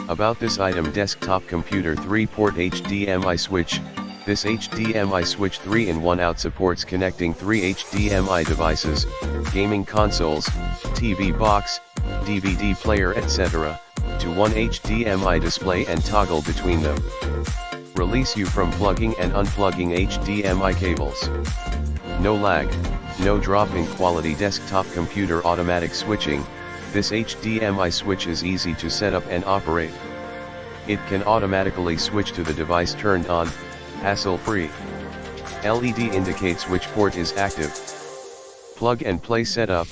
About this item: desktop computer 3-port HDMI switch. This HDMI switch 3-in-1 out supports connecting 3 HDMI devices, gaming consoles, TV box, DVD player etc., to one HDMI display and toggle between them. Release you from plugging and unplugging HDMI cables. No lag, no drop in quality. Desktop computer automatic switching. This HDMI switch is easy to set up and operate. It can automatically switch to the device turned on, hassle-free. LED indicates which port is active. Plug and play setup.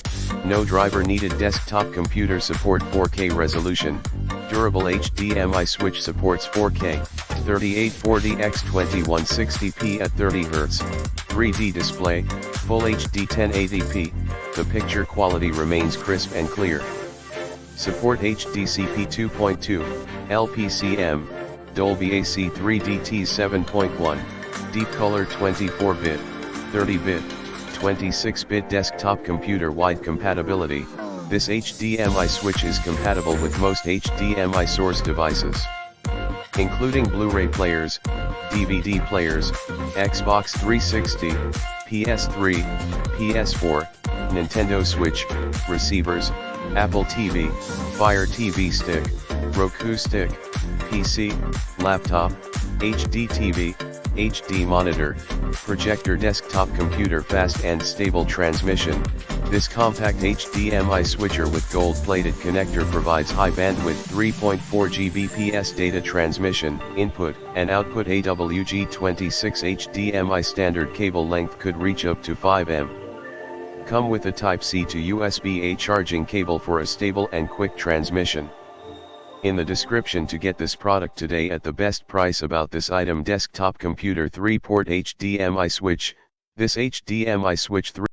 No driver needed. Desktop computer support 4K resolution. Durable HDMI switch supports 4K, 3840x2160p at 30 Hz, 3D display, Full HD 1080p, the picture quality remains crisp and clear. Support HDCP 2.2, LPCM, Dolby AC 3DT 7.1, Deep Color 24-bit, 30-bit, 26-bit desktop computer wide compatibility. This HDMI switch is compatible with most HDMI source devices, including Blu-ray players, DVD players, Xbox 360, PS3, PS4, Nintendo Switch, receivers, Apple TV, Fire TV Stick, Roku Stick, PC, laptop, HD TV, HD monitor, projector. Desktop computer fast and stable transmission. This compact HDMI switcher with gold-plated connector provides high bandwidth 3.4 Gbps data transmission, input and output. AWG26 HDMI standard cable length could reach up to 5 m. Come with a Type-C to USB-A charging cable for a stable and quick transmission. In the description to get this product today at the best price. About this item: desktop computer 3-port HDMI switch. This HDMI switch 3